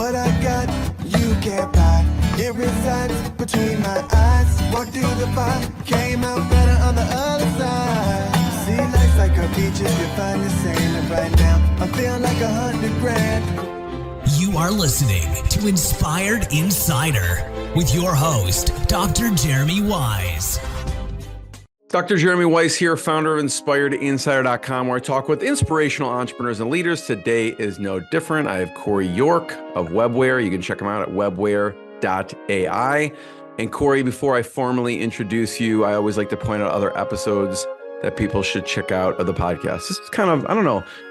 What I got, you can't buy. It resides between my eyes. Walked through the fire, came out better on the other side. See, life's like a beach if you find the sand. And right now, I'm feeling like 100 grand. You are listening to Inspired Insider with your host, Dr. Jeremy Wise. Dr. Jeremy Weiss here, founder of InspiredInsider.com, where I talk with inspirational entrepreneurs and leaders. Today is no different. I have Cory York of Webware. You can check him out at webware.ai. And Cory, before I formally introduce you, I always like to point out other episodes that people should check out of the podcast. This is kind of,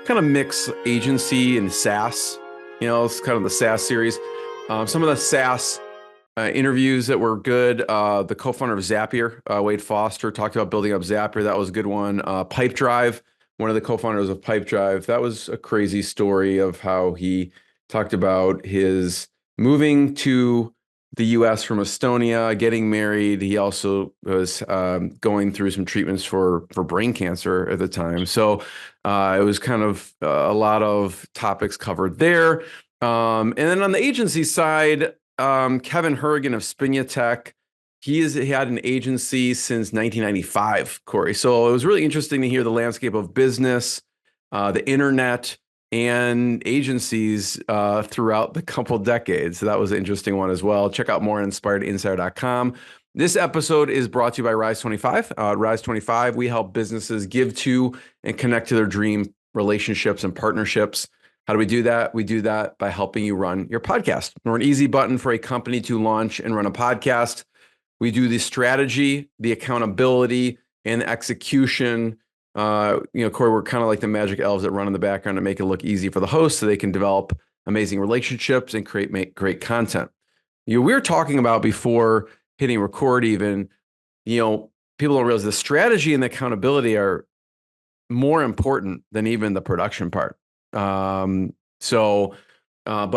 kind of mix agency and SaaS. You know, it's kind of the SaaS series. Some of the SaaS interviews that were good. The co-founder of Zapier, Wade Foster, talked about building up Zapier. That was a good one. Pipedrive, one of the co-founders of Pipedrive. That was a crazy story of how he talked about his moving to the US from Estonia, getting married. He also was going through some treatments for brain cancer at the time. So it was kind of a lot of topics covered there. And then on the agency side, Kevin Herrigan of Spinia Tech, he had an agency since 1995, Cory. So it was really interesting to hear the landscape of business, the internet, and agencies throughout the couple decades. So that was an interesting one as well. Check out more on InspiredInsider.com. This episode is brought to you by Rise25. Rise25, we help businesses give to and connect to their dream relationships and partnerships. How do we do that? We do that by helping you run your podcast. We're an easy button for a company to launch and run a podcast. We do the strategy, the accountability, and the execution. Cory, we're kind of like the magic elves that run in the background to make it look easy for the host so they can develop amazing relationships and make great content. We were talking about before hitting record even, people don't realize the strategy and the accountability are more important than even the production part. But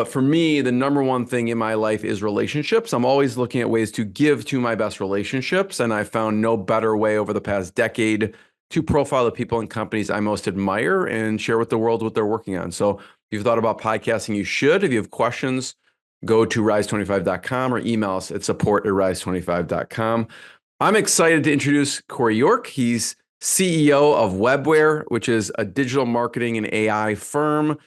for me, the number one thing in my life is relationships. I'm always looking at ways to give to my best relationships. And I found no better way over the past decade to profile the people and companies I most admire and share with the world what they're working on. So if you've thought about podcasting, you should. If you have questions, go to rise25.com or email us at support@rise25.com. I'm excited to introduce Cory York. He's CEO of Webware, which is a digital marketing and AI firm.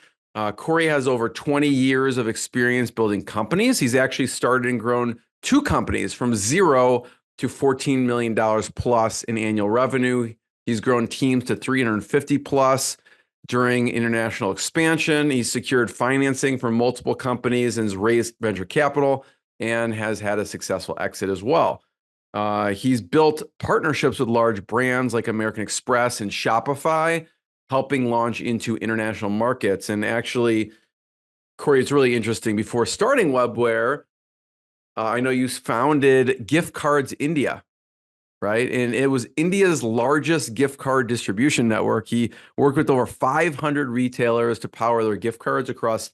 Cory has over 20 years of experience building companies. He's actually started and grown 2 companies from zero to $14 million plus in annual revenue. He's grown teams to 350 plus during international expansion. He's secured financing from multiple companies and has raised venture capital and has had a successful exit as well. He's built partnerships with large brands like American Express and Shopify, helping launch into international markets. And actually, Cory, it's really interesting. Before starting Webware, I know you founded Gift Cards India, right? And it was India's largest gift card distribution network. He worked with over 500 retailers to power their gift cards across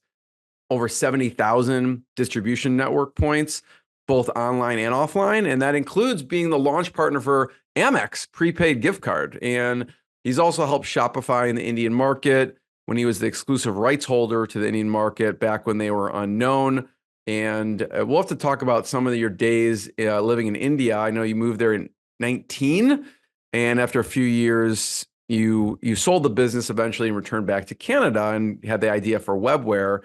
over 70,000 distribution network points, both online and offline. And that includes being the launch partner for Amex prepaid gift card. And he's also helped Shopify in the Indian market when he was the exclusive rights holder to the Indian market back when they were unknown. And we'll have to talk about some of your days living in India. I know you moved there in 19, and after a few years, you sold the business eventually and returned back to Canada and had the idea for Webware.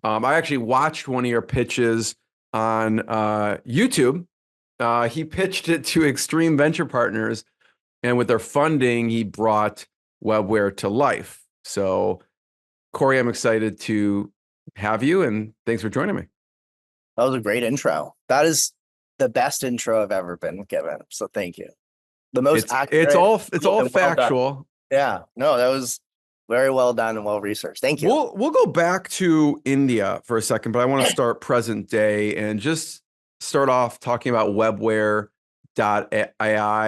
I actually watched one of your pitches on YouTube. He pitched it to Extreme Venture Partners, and with their funding, he brought Webware to life. So, Cory, I'm excited to have you, and thanks for joining me. That was a great intro. That is the best intro I've ever been given. So thank you. The most accurate. It's all factual. Yeah. No, that was very well done and well researched. Thank you. We'll go back to India for a second, but I want to start present day and just start off talking about Webware.ai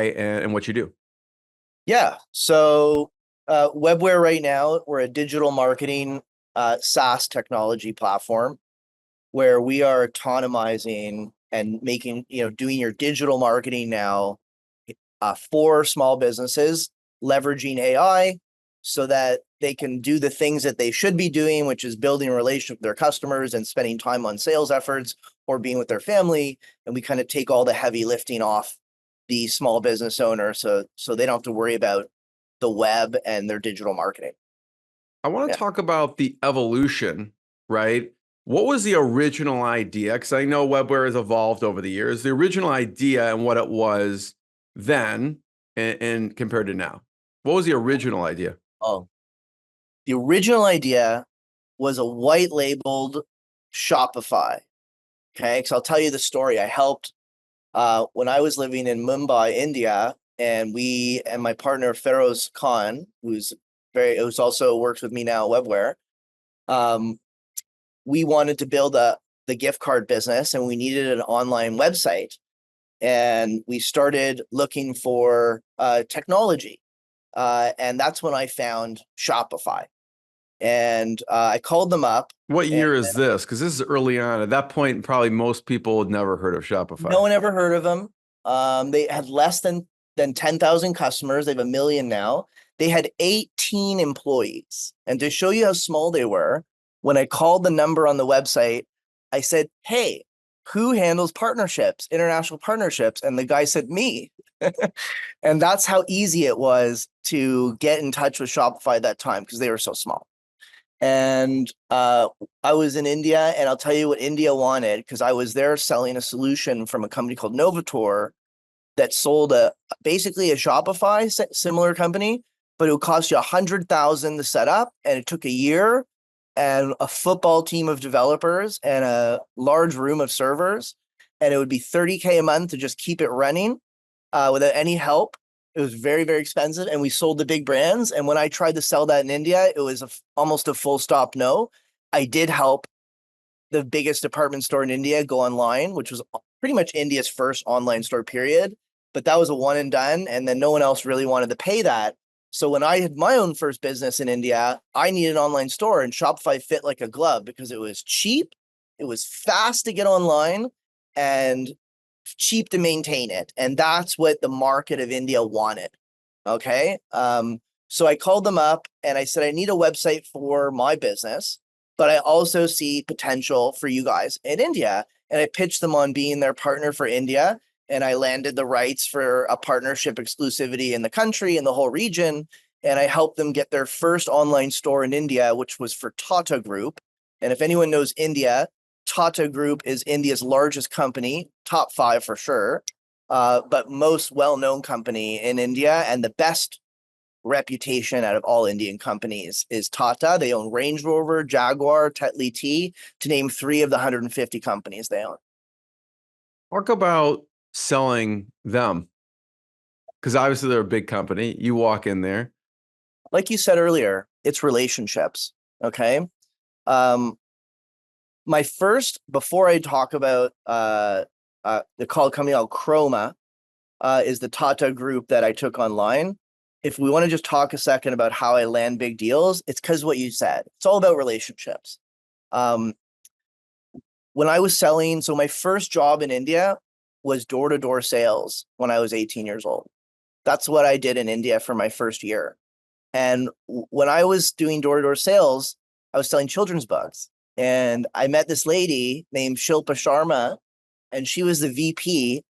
and what you do. Yeah. So Webware right now, we're a digital marketing SaaS technology platform where we are autonomizing and making, doing your digital marketing now for small businesses, leveraging AI so that they can do the things that they should be doing, which is building a relationship with their customers and spending time on sales efforts or being with their family. And we kind of take all the heavy lifting off the small business owner, so they don't have to worry about the web and their digital marketing. I want to Yeah. talk about the evolution, right? What was the original idea? Because I know Webware has evolved over the years. The original idea and what it was then and compared to now. What was the original idea? Oh, the original idea was a white labeled Shopify. Okay, because I'll tell you the story. I helped when I was living in Mumbai, India, and we and my partner Feroz Khan, who's also works with me now at Webware. We wanted to build the gift card business, and we needed an online website. And we started looking for technology, and that's when I found Shopify. And I called them up. What year is this? Because this is early on. At that point, probably most people had never heard of Shopify. No one ever heard of them. They had less than 10,000 customers. They have 1 million now. They had 18 employees. And to show you how small they were, when I called the number on the website, I said, "Hey, who handles partnerships, international partnerships?" And the guy said, "Me." And that's how easy it was to get in touch with Shopify at that time, because they were so small. And I was in India, and I'll tell you what India wanted, because I was there selling a solution from a company called Novator that sold basically a Shopify similar company, but it would cost you 100,000 to set up, and it took a year and a football team of developers and a large room of servers, and it would be 30K a month to just keep it running without any help. It was very, very expensive, and we sold the big brands. And when I tried to sell that in India, it was almost a full stop no. I did help the biggest department store in India go online, which was pretty much India's first online store, period. But that was a one and done, and then no one else really wanted to pay that. So when I had my own first business in India, I needed an online store, and Shopify fit like a glove because it was cheap, it was fast to get online, and cheap to maintain it. And that's what the market of India wanted. Okay. So I called them up and I said, I need a website for my business, but I also see potential for you guys in India. And I pitched them on being their partner for India. And I landed the rights for a partnership exclusivity in the country and the whole region. And I helped them get their first online store in India, which was for Tata Group. And if anyone knows India, Tata Group is India's largest company, top 5 for sure, but most well-known company in India, and the best reputation out of all Indian companies is Tata. They own Range Rover, Jaguar, Tetley Tea, to name 3 of the 150 companies they own. Talk about selling them, because obviously they're a big company. You walk in there. Like you said earlier, it's relationships. Okay. My first, before I talk about the company called Chroma, is the Tata Group that I took online. If we want to just talk a second about how I land big deals, it's because what you said. It's all about relationships. When I was selling, so my first job in India was door-to-door sales when I was 18 years old. That's what I did in India for my first year. And when I was doing door-to-door sales, I was selling children's books. And I met this lady named Shilpa Sharma, and she was the VP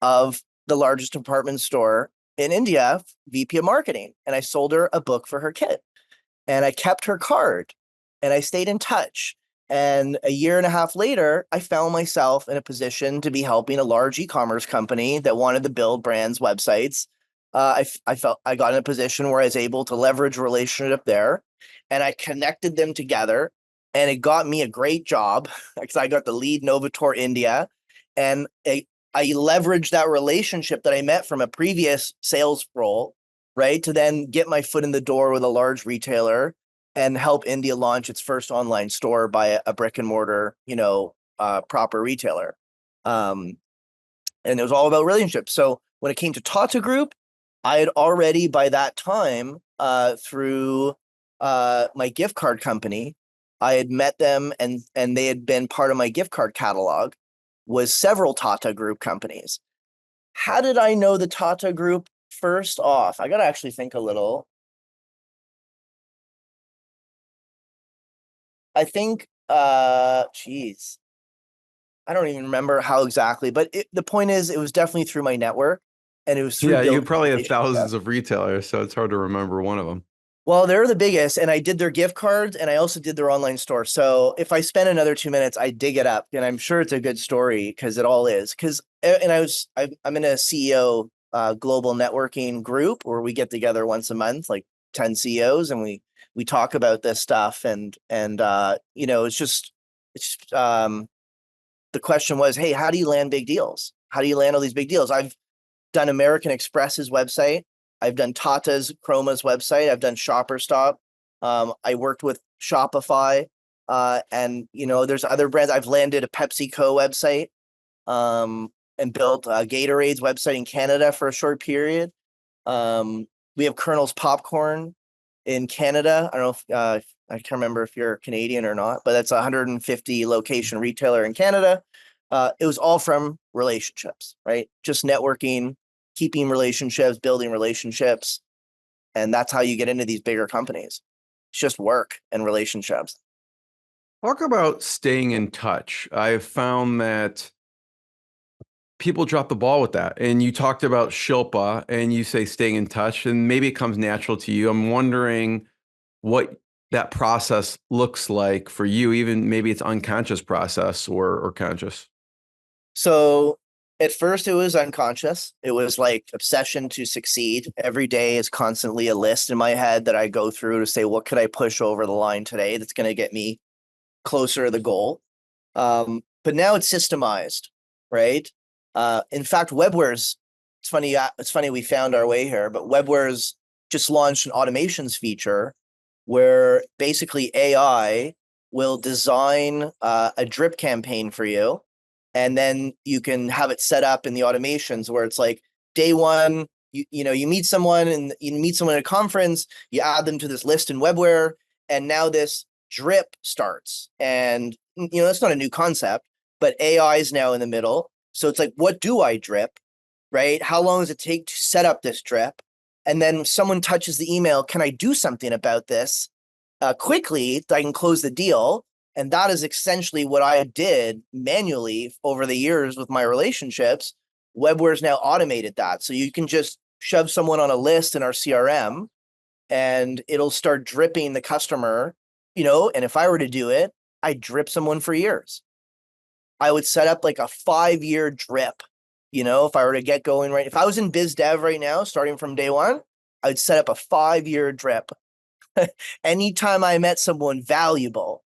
of the largest department store in India, VP of marketing. And I sold her a book for her kid. And I kept her card, and I stayed in touch. And a year and a half later, I found myself in a position to be helping a large e-commerce company that wanted to build brands' websites. I felt I got in a position where I was able to leverage a relationship there, and I connected them together, and it got me a great job because I got the lead Novator India, and I leveraged that relationship that I met from a previous sales role, right, to then get my foot in the door with a large retailer and help India launch its first online store by a brick and mortar, proper retailer. And it was all about relationships. So when it came to Tata Group, I had already by that time, through my gift card company, I had met them, and they had been part of my gift card catalog, was several Tata Group companies. How did I know the Tata Group? First off, I got to actually think a little. I think, geez, I don't even remember how exactly, but the point is, it was definitely through my network, and it was through Yeah, you building probably have relationships. thousands of retailers, so it's hard to remember one of them. Well, they're the biggest, and I did their gift cards, and I also did their online store. So if I spend another 2 minutes, I dig it up, and I'm sure it's a good story because it all is. And I'm in a CEO global networking group where we get together once a month, like 10 CEOs, and we talk about this stuff, and it's just the question was, hey, how do you land big deals? How do you land all these big deals? I've done American Express's website. I've done Tata's Chroma's website. I've done ShopperStop. I worked with Shopify, and there's other brands. I've landed a PepsiCo website, and built Gatorade's website in Canada for a short period. We have Colonel's Popcorn in Canada. I don't know if I can't remember if you're Canadian or not, but that's a 150 location retailer in Canada. It was all from relationships, right? Just networking, keeping relationships, building relationships. And that's how you get into these bigger companies. It's just work and relationships. Talk about staying in touch. I've found that people drop the ball with that. And you talked about Shilpa and you say staying in touch, and maybe it comes natural to you. I'm wondering what that process looks like for you, even maybe it's unconscious process or conscious. So at first it was unconscious. It was like obsession to succeed. Every day is constantly a list in my head that I go through to say, what could I push over the line today that's going to get me closer to the goal? But now it's systemized, right? In fact, Webware's, it's funny we found our way here, but Webware's just launched an automations feature where basically AI will design a drip campaign for you, and then you can have it set up in the automations where it's like day one, you meet someone and you meet someone at a conference, you add them to this list in Webware, and now this drip starts. And that's not a new concept, but AI is now in the middle. So it's like, what do I drip? Right? How long does it take to set up this drip? And then someone touches the email. Can I do something about this quickly that I can close the deal? And that is essentially what I did manually over the years with my relationships. Webware's now automated that. So you can just shove someone on a list in our CRM and it'll start dripping the customer, and if I were to do it, I'd drip someone for years. I would set up like a 5-year drip. If I were to get going right, if I was in biz dev right now, starting from day one, I would set up a 5-year drip. Anytime I met someone valuable,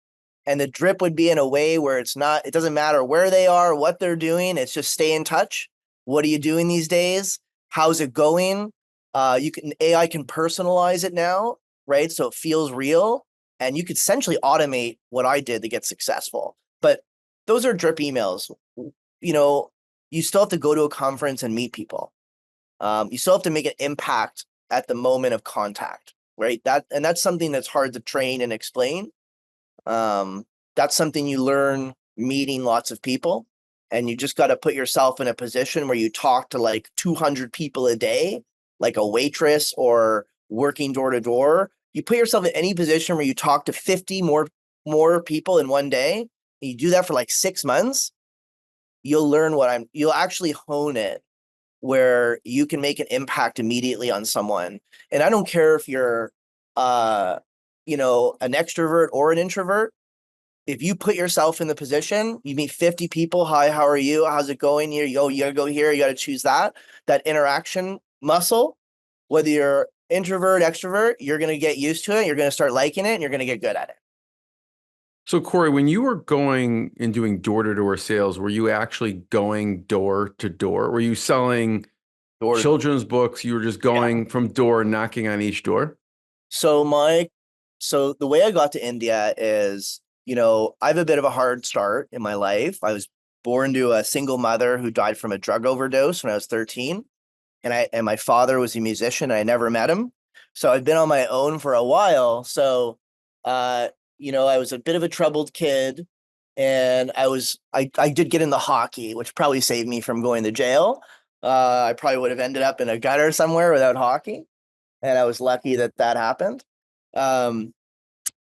and the drip would be in a way where it doesn't matter where they are, what they're doing. It's just stay in touch. What are you doing these days? How's it going? AI can personalize it now, right? So it feels real, and you could essentially automate what I did to get successful. But those are drip emails. You still have to go to a conference and meet people. You still have to make an impact at the moment of contact, right? That's something that's hard to train and explain. That's something you learn meeting lots of people, and you just got to put yourself in a position where you talk to like 200 people a day, like a waitress or working door to door. You put yourself in any position where you talk to 50 more people in one day, and you do that for like 6 months, you'll actually hone it where you can make an impact immediately on someone. And I don't care if you're an extrovert or an introvert. If you put yourself in the position, you meet 50 people. Hi, how are you? How's it going here? You got to go here. You got to choose that interaction muscle. Whether you're introvert, extrovert, you're going to get used to it. You're going to start liking it, and you're going to get good at it. So, Cory, when you were going and doing door-to-door sales, were you actually going door to door? Were you selling Door to door. children's books? You were just going from door, knocking on each door? So the way I got to India is, I have a bit of a hard start in my life. I was born to a single mother who died from a drug overdose when I was 13. And my father was a musician. And I never met him. So I've been on my own for a while. So, I was a bit of a troubled kid, and I did get into hockey, which probably saved me from going to jail. I probably would have ended up in a gutter somewhere without hockey. And I was lucky that happened. Um,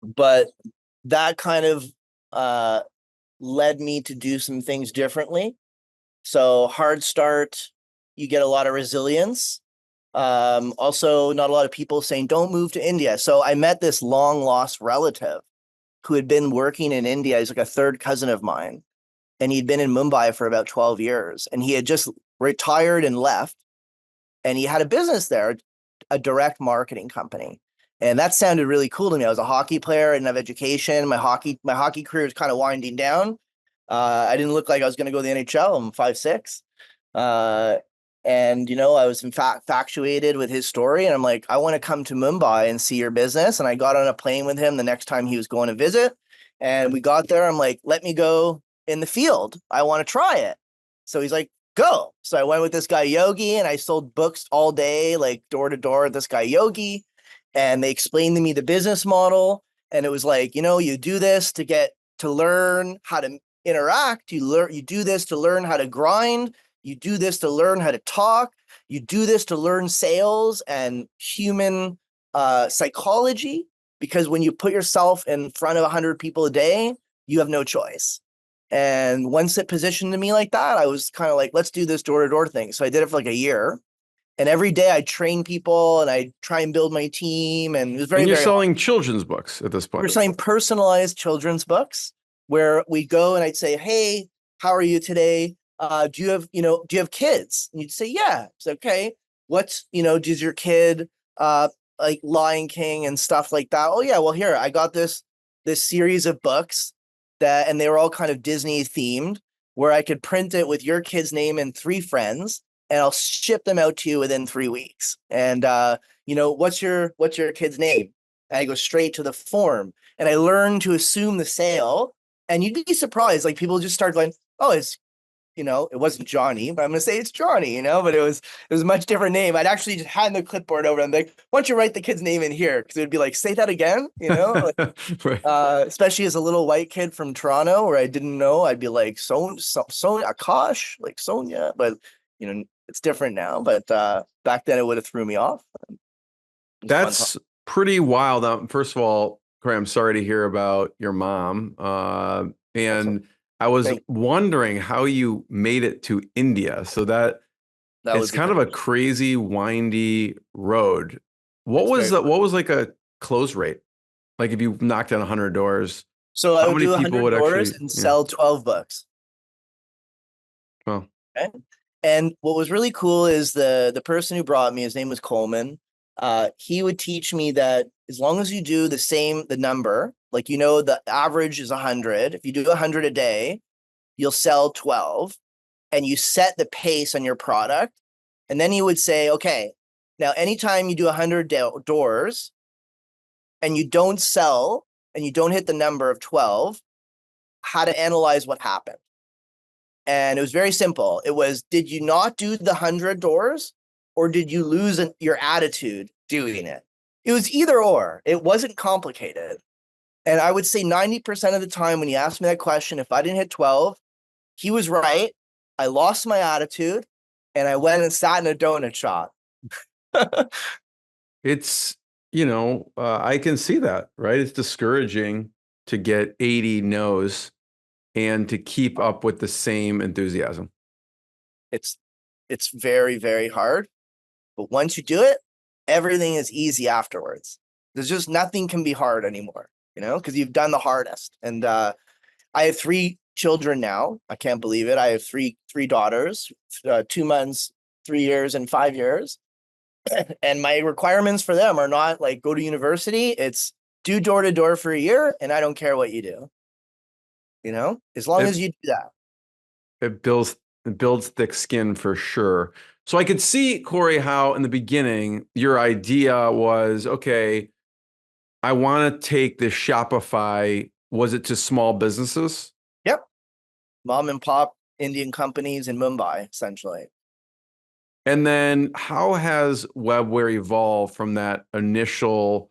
but that kind of led me to do some things differently. So hard start, you get a lot of resilience. Also, not a lot of people saying, don't move to India. So I met this long lost relative who had been working in India. He's like a third cousin of mine. And he'd been in Mumbai for about 12 years. And he had just retired and left. And he had a business there, a direct marketing company. And that sounded really cool to me. I was a hockey player, I didn't have education. My hockey career was kind of winding down. I didn't look like I was going to go to the NHL. I'm 5'6". And, I was infatuated with his story. And I'm like, I want to come to Mumbai and see your business. And I got on a plane with him the next time he was going to visit. And we got there. I'm like, let me go in the field. I want to try it. So he's like, go. So I went with this guy, Yogi, and I sold books all day, like door to door with this guy, Yogi. And they explained to me the business model. And it was like, you do this to learn how to interact. You do this to learn how to grind. You do this to learn how to talk. You do this to learn sales and human psychology. Because when you put yourself in front of 100 people a day, you have no choice. And once it positioned to me like that, I was kind of like, let's do this door-to-door thing. So I did it for like a year. And every day I train people and I try and build my team. And it was very, And you're very selling children's books at this point. We're selling personalized children's books where we go and I'd say, hey, how are you today? Do you have kids? And you'd say, yeah. It's okay. Does your kid like Lion King and stuff like that? Oh yeah. Well, here, I got this series of books and they were all kind of Disney themed where I could print it with your kid's name and 3 friends and I'll ship them out to you within 3 weeks. And what's your kid's name? And I go straight to the form and I learn to assume the sale. And you'd be surprised. Like people just start going, oh, it wasn't Johnny, but I'm going to say it's Johnny, but it was a much different name. I'd actually just hand the clipboard over and like, why don't you write the kid's name in here? Because it would be like, say that again, like, Right. especially as a little white kid from Toronto where I didn't know, I'd be like, Sonia, Akash, like Sonia, but it's different now. But back then it would have threw me off. That's pretty wild. First of all, Cory, I'm sorry to hear about your mom. And I was wondering how you made it to India. So that it's kind of a crazy, windy road. What was like a close rate? Like if you knocked on 100 doors, so I would do 100 doors and sell 12 books. Well, okay. And what was really cool is the person who brought me, his name was Coleman. He would teach me that as long as you do the number, like, the average is 100. If you do 100 a day, you'll sell 12 and you set the pace on your product. And then he would say, okay, now anytime you do 100 doors and you don't sell and you don't hit the number of 12, how to analyze what happened. And it was very simple. It was, did you not do the 100 doors or did you lose your attitude doing it? It was either or. It wasn't complicated. And I would say 90% of the time when he asked me that question, if I didn't hit 12, he was right. I lost my attitude and I went and sat in a donut shop. It's, I can see that, right? It's discouraging to get 80 no's and to keep up with the same enthusiasm. It's very, very hard. But once you do it, everything is easy afterwards. There's just nothing can be hard anymore, because you've done the hardest. And I have 3 children now. I can't believe it. I have three daughters, 2 months, 3 years, and 5 years. And my requirements for them are not like go to university. It's do door to door for a year, and I don't care what you do. As long as you do that. It builds thick skin for sure. So I could see, Cory, how in the beginning your idea was, okay, I want to take this Shopify. Was it to small businesses? Yep. Mom and pop Indian companies in Mumbai, essentially. And then how has Webware evolved from that initial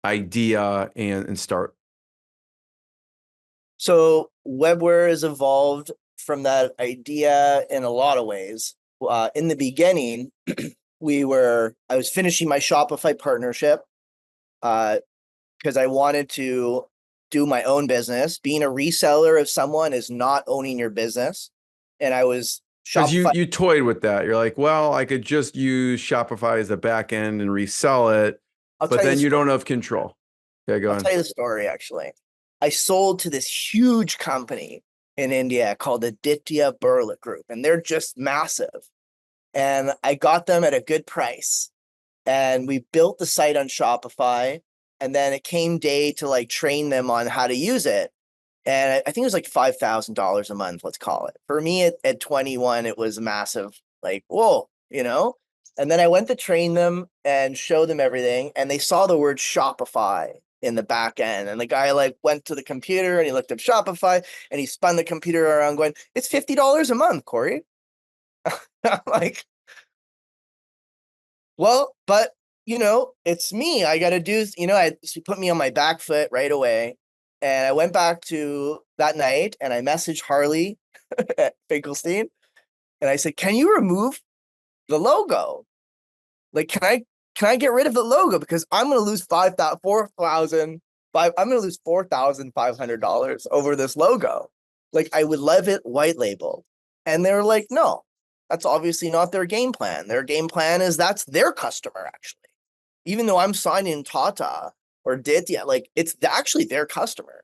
idea and start? So Webware has evolved from that idea in a lot of ways. In the beginning, I was finishing my Shopify partnership because I wanted to do my own business. Being a reseller of someone is not owning your business. And I was Because Shopify. you toyed with that. You're like, well, I could just use Shopify as a back end and resell it, I'll but tell you then the you story. don't have control. Okay, go I'll on. tell you the story, actually. I sold to this huge company in India called Aditya Birla Group, and they're just massive. And I got them at a good price. And we built the site on Shopify. And then it came day to like train them on how to use it. And I think it was like $5,000 a month, let's call it. For me at 21, it was massive, like, whoa, you know? And then I went to train them and show them everything. And they saw the word Shopify in the back end. And the guy like went to the computer and he looked up Shopify and he spun the computer around going, it's $50 a month, Cory. I'm like, well, but it's me. I got to do, she put me on my back foot right away. And I went back to that night and I messaged Harley at Finkelstein and I said, can you remove the logo? Like, can I get rid of the logo? Because I'm going to lose I'm going to lose $4,500 over this logo. Like, I would love it white labeled. And they were like, no, that's obviously not their game plan. Their game plan is that's their customer, actually. Even though I'm signing Tata or Ditya, like it's actually their customer,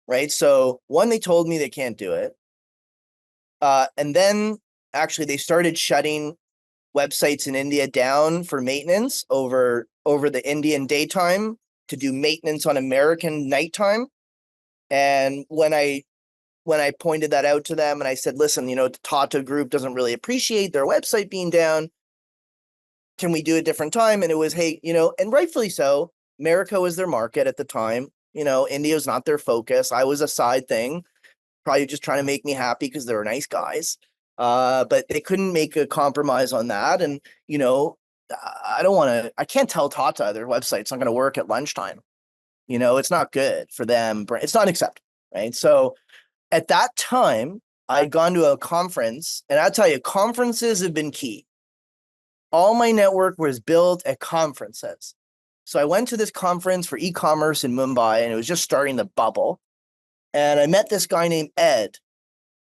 right? So one, they told me they can't do it. And then actually they started shutting websites in India down for maintenance over the Indian daytime to do maintenance on American nighttime. And when I pointed that out to them and I said, listen, the Tata group doesn't really appreciate their website being down. Can we do a different time? And it was, hey, and rightfully so. America was their market at the time. India was not their focus. I was a side thing, probably just trying to make me happy because they were nice guys. But they couldn't make a compromise on that. And, I can't tell Tata their website's not going to work at lunchtime. It's not good for them. It's not acceptable, right? So at that time, I'd gone to a conference, and I'll tell you, conferences have been key. All my network was built at conferences. So I went to this conference for e-commerce in Mumbai, and it was just starting to bubble. And I met this guy named Ed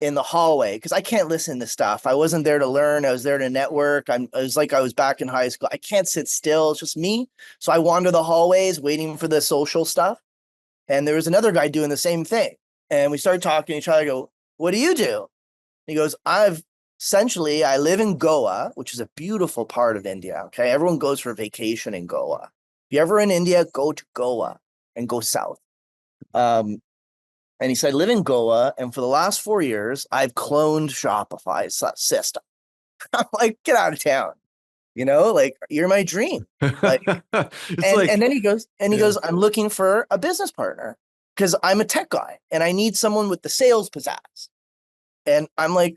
in the hallway because I can't listen to stuff. I wasn't there to learn. I was there to network. I was like I was back in high school. I can't sit still. It's just me. So I wander the hallways waiting for the social stuff. And there was another guy doing the same thing. And we started talking to each other. I go, what do you do? He goes, I live in Goa, which is a beautiful part of India. Okay. Everyone goes for vacation in Goa. If you're ever in India, go to Goa and go south. And he said, I live in Goa. And for the last 4 years, I've cloned Shopify's system. I'm like, get out of town. Like you're my dream. Like, and then he goes, I'm looking for a business partner because I'm a tech guy and I need someone with the sales pizzazz. And I'm like,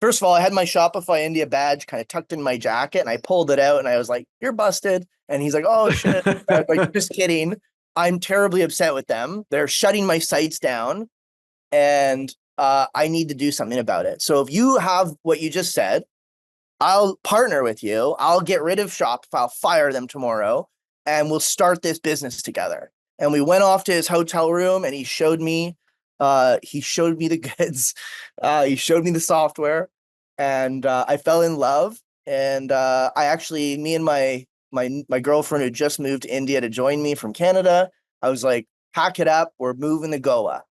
first of all, I had my Shopify India badge kind of tucked in my jacket and I pulled it out and I was like, you're busted. And he's like, oh shit. I was like, just kidding. I'm terribly upset with them. They're shutting my sites down and I need to do something about it. So if you have what you just said, I'll partner with you. I'll get rid of Shopify. I'll fire them tomorrow and we'll start this business together. And we went off to his hotel room and he showed me the goods. He showed me the software and I fell in love. And me and my girlfriend who just moved to India to join me from Canada, I was like, pack it up. We're moving to Goa.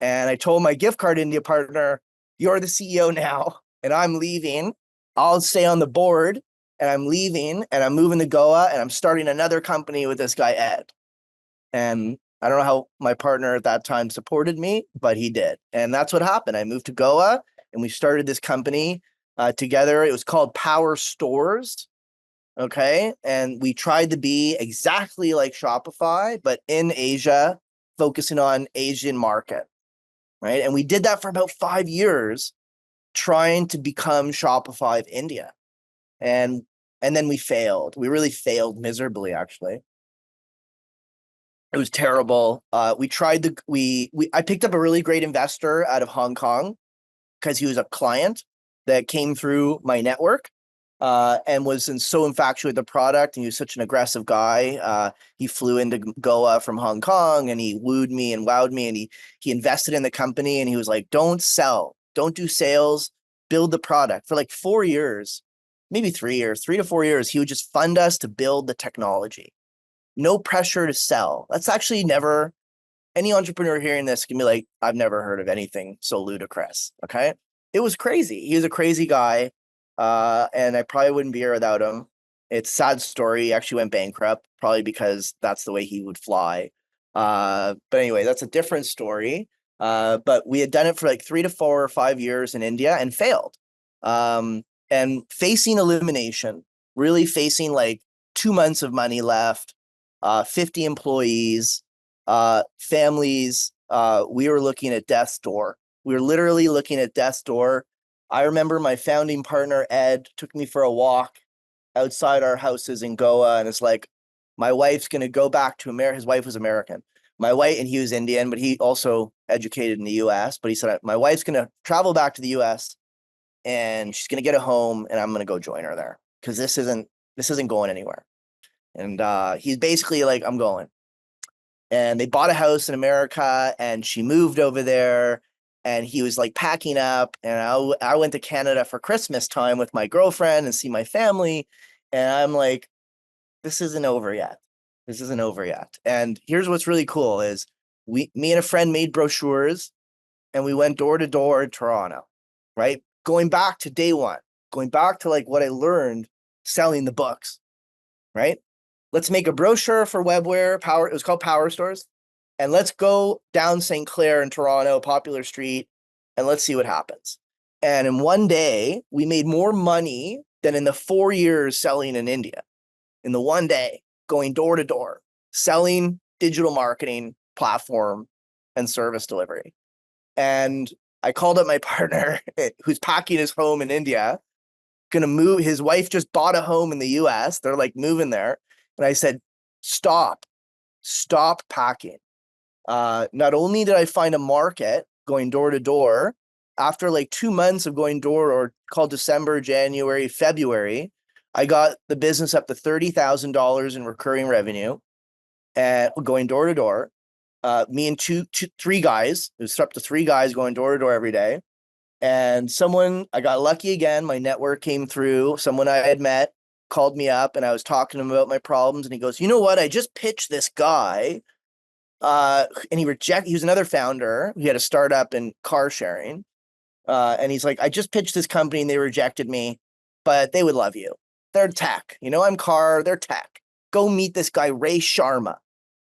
And I told my gift card India partner, you're the CEO now and I'm leaving. I'll stay on the board and I'm leaving and I'm moving to Goa and I'm starting another company with this guy, Ed. And I don't know how my partner at that time supported me, but he did. And that's what happened. I moved to Goa and we started this company together. It was called Power Stores. Okay. And we tried to be exactly like Shopify, but in Asia, focusing on Asian market. Right. And we did that for about 5 years, trying to become Shopify of India. And then we failed. We really failed miserably, actually. It was terrible. I picked up a really great investor out of Hong Kong because he was a client that came through my network. and was so infatuated with the product. And he was such an aggressive guy. He flew into Goa from Hong Kong, and he wooed me and wowed me. And he invested in the company, and he was like, "Don't sell, don't do sales, build the product." For like 4 years, maybe 3 years, 3 to 4 years, he would just fund us to build the technology. No pressure to sell. That's actually never, any entrepreneur hearing this can be like, I've never heard of anything so ludicrous. Okay. It was crazy. He was a crazy guy. And I probably wouldn't be here without him. It's a sad story. He actually went bankrupt, probably because that's the way he would fly. But anyway, that's a different story. But we had done it for like 3 to 4 or 5 years in India and failed. And facing elimination, really facing like 2 months of money left, 50 employees, families. We were looking at death's door. We were literally looking at death's door. I remember my founding partner, Ed, took me for a walk outside our houses in Goa. And it's like, my wife's going to go back to America. His wife was American. My wife, and he was Indian, but he also educated in the US. But he said, my wife's going to travel back to the US and she's going to get a home and I'm going to go join her there because this isn't going anywhere. And he's basically like, I'm going. And they bought a house in America and she moved over there and he was like packing up. And I went to Canada for Christmas time with my girlfriend and see my family. And I'm like, this isn't over yet. This isn't over yet. And here's what's really cool is me and a friend made brochures and we went door to door in Toronto, right? Going back to day one, going back to like what I learned selling the books, right? Let's make a brochure for Webware Power. It was called Power Stores. And let's go down St. Clair in Toronto, Popular Street, and let's see what happens. And in one day, we made more money than in the 4 years selling in India. In the one day, going door to door, selling digital marketing platform and service delivery. And I called up my partner who's packing his home in India, gonna move. His wife just bought a home in the US. They're like moving there. And I said, stop packing. Not only did I find a market going door to door, after like 2 months of going door, or called December, January, February, I got the business up to $30,000 in recurring revenue and going door to door. Me and three guys, it was up to 3 guys going door to door every day. And I got lucky again. My network came through. Someone I had met called me up and I was talking to him about my problems. And he goes, you know what? I just pitched this guy. And he was another founder. He had a startup in car sharing. And he's like, I just pitched this company and they rejected me, but they would love you. They're tech. I'm car, they're tech. Go meet this guy, Ray Sharma.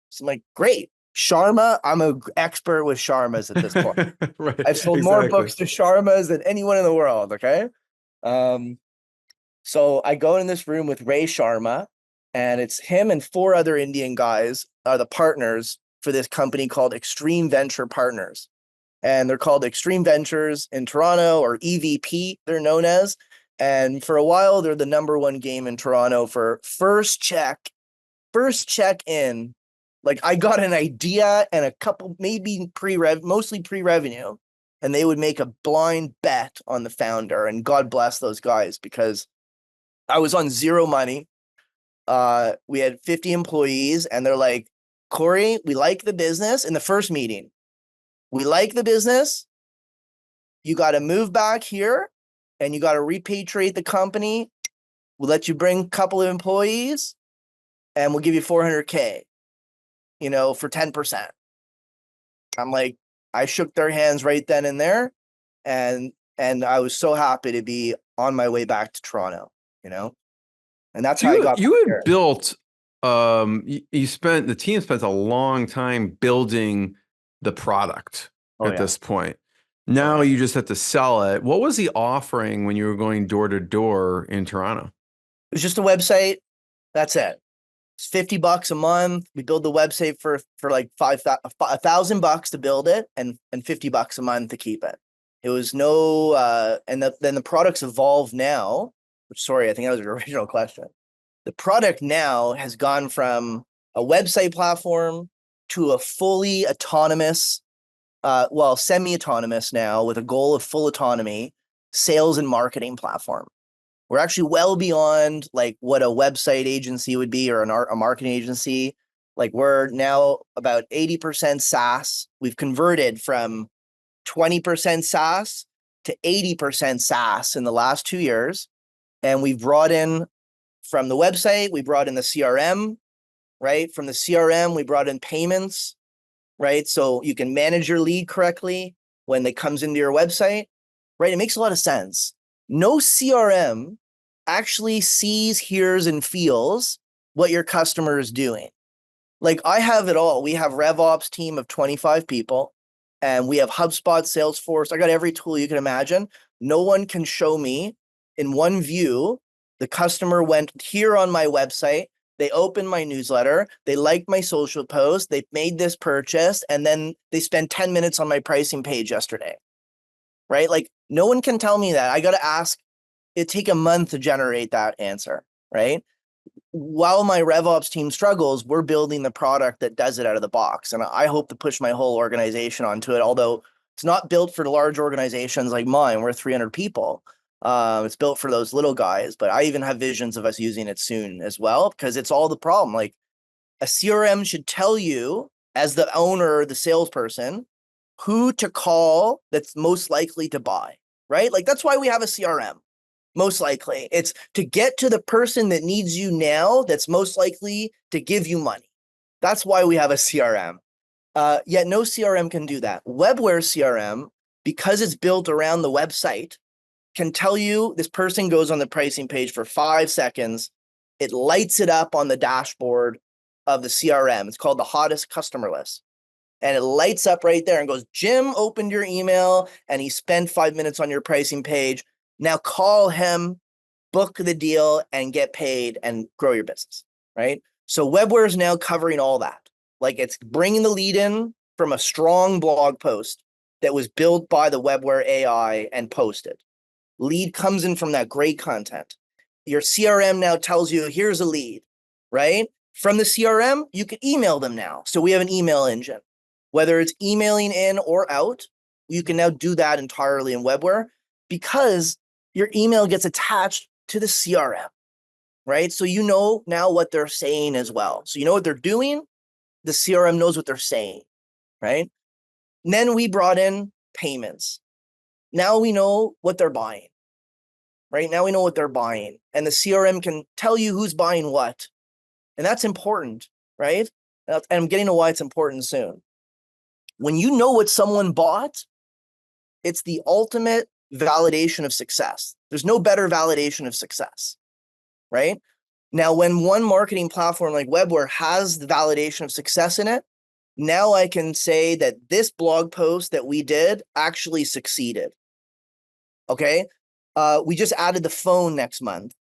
So I'm like, great. Sharma, I'm an expert with Sharmas at this point. Right, I've sold more books to Sharmas than anyone in the world, okay? So I go in this room with Ray Sharma, and it's him and 4 other Indian guys are the partners for this company called Extreme Venture Partners. And they're called Extreme Ventures in Toronto, or EVP, they're known as. And for a while, they're the #1 game in Toronto for first check in. Like, I got an idea and a couple, maybe mostly pre-revenue, and they would make a blind bet on the founder. And God bless those guys, because I was on zero money. We had 50 employees, and they're like, Cory, we like the business. In the first meeting, we like the business. You got to move back here and you got to repatriate the company. We'll let you bring a couple of employees and we'll give you $400K, for 10%. I'm like, I shook their hands right then and there. And I was so happy to be on my way back to Toronto, and that's how I got you had here. built, the team spent a long time building the product this point. Now you just have to sell it. What was the offering when you were going door to door in Toronto? It was just a website. That's it. It's $50 a month. We build the website for like $1,000 to build it and $50 a month to keep it. It was no, then the products evolve now. Sorry, I think that was your original question. The product now has gone from a website platform to a fully autonomous, semi-autonomous now, with a goal of full autonomy, sales and marketing platform. We're actually well beyond like what a website agency would be or a marketing agency. Like we're now about 80% SaaS. We've converted from 20% SaaS to 80% SaaS in the last 2 years. And we've brought in from the website, we brought in the CRM, right? From the CRM, we brought in payments, right? So you can manage your lead correctly when it comes into your website, right? It makes a lot of sense. No CRM actually sees, hears, and feels what your customer is doing. Like I have it all. We have RevOps team of 25 people, and we have HubSpot, Salesforce. I got every tool you can imagine. No one can show me in one view the customer went here on my website, they opened my newsletter, they liked my social post, they made this purchase, and then they spent 10 minutes on my pricing page yesterday, right? Like no one can tell me that. I got to ask, it take a month to generate that answer, right? While my RevOps team struggles, we're building the product that does it out of the box. And I hope to push my whole organization onto it, although it's not built for large organizations like mine. We're 300 people. It's built for those little guys, but I even have visions of us using it soon as well, because it's all the problem. Like a CRM should tell you as the owner, the salesperson, who to call that's most likely to buy, right? Like that's why we have a CRM. Most likely it's to get to the person that needs you now that's most likely to give you money. That's why we have a CRM. Yet no CRM can do that. Webware CRM, because it's built around the website, can tell you this person goes on the pricing page for 5 seconds. It lights it up on the dashboard of the CRM. It's called the hottest customer list. And it lights up right there and goes, Jim opened your email and he spent 5 minutes on your pricing page. Now call him, book the deal, and get paid and grow your business, right? So Webware is now covering all that. Like it's bringing the lead in from a strong blog post that was built by the Webware AI and posted. Lead comes in from that great content. Your CRM now tells you, here's a lead, right? From the CRM, you can email them now. So we have an email engine. Whether it's emailing in or out, you can now do that entirely in Webware because your email gets attached to the CRM, right? So you know now what they're saying as well. So you know what they're doing. The CRM knows what they're saying, right? And then we brought in payments. Now we know what they're buying, right? Now we know what they're buying. And the CRM can tell you who's buying what. And that's important, right? And I'm getting to why it's important soon. When you know what someone bought, it's the ultimate validation of success. There's no better validation of success, right? Now, when one marketing platform like Webware has the validation of success in it, now I can say that this blog post that we did actually succeeded. Okay. We just added the phone next month.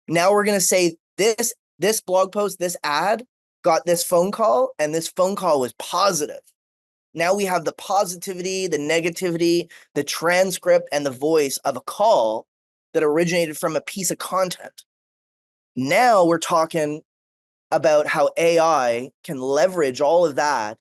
Now we're going to say this blog post, this ad got this phone call, and this phone call was positive. Now we have the positivity, the negativity, the transcript, and the voice of a call that originated from a piece of content. Now we're talking about how AI can leverage all of that,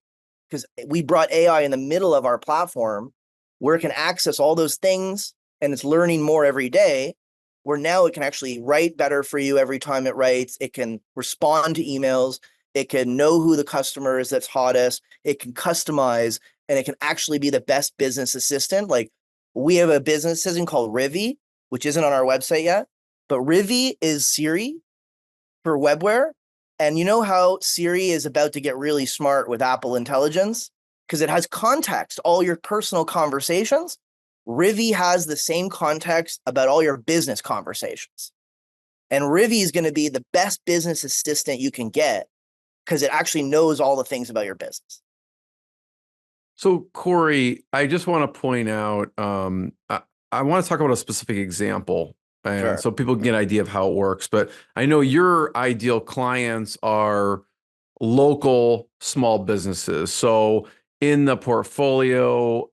because we brought AI in the middle of our platform where it can access all those things and it's learning more every day, where now it can actually write better for you every time it writes. It can respond to emails. It can know who the customer is that's hottest. It can customize, and it can actually be the best business assistant. Like we have a business assistant called Rivi, which isn't on our website yet, but Rivi is Siri for Webware. And you know how Siri is about to get really smart with Apple Intelligence because it has context, all your personal conversations. Rivi has the same context about all your business conversations. And Rivi is going to be the best business assistant you can get because it actually knows all the things about your business. So, Cory, I just want to point out, I want to talk about a specific example, and Sure. so people can get an idea of how it works. But I know your ideal clients are local small businesses. So in the portfolio,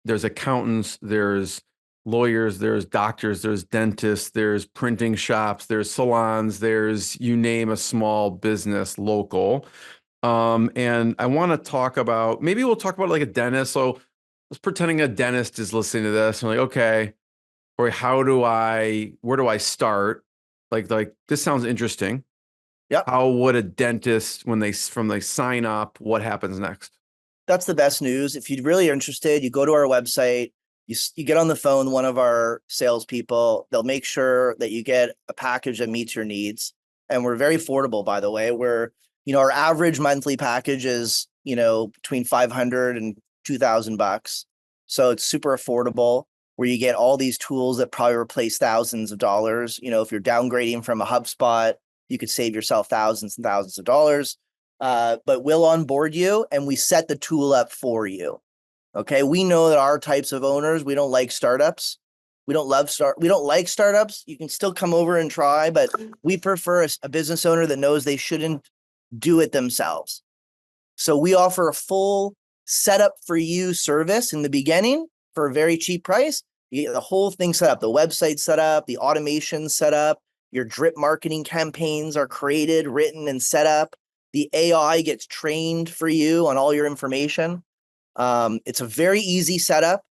there's accountants, there's lawyers, there's doctors, there's dentists, there's printing shops, there's salons, there's you name a small business local. And I want to talk about, we'll talk about like a dentist. So let's pretending a dentist is listening to this and like, okay, or where do I start? Like this sounds interesting. Yep. How would a dentist, when they sign up, what happens next? That's the best news. If you're really interested, you go to our website, you get on the phone, one of our salespeople, they'll make sure that you get a package that meets your needs. And we're very affordable, by the way. Our average monthly package is, between 500 and 2,000 bucks. So it's super affordable, where you get all these tools that probably replace thousands of dollars. If you're downgrading from a HubSpot, you could save yourself thousands and thousands of dollars. But we'll onboard you and we set the tool up for you. Okay. We know that our types of owners, we don't like startups. We don't like startups. You can still come over and try, but we prefer a business owner that knows they shouldn't do it themselves. So we offer a full setup for you service in the beginning for a very cheap price. You get the whole thing set up, the website set up, the automation set up, your drip marketing campaigns are created, written, and set up. The AI gets trained for you on all your information. It's a very easy setup.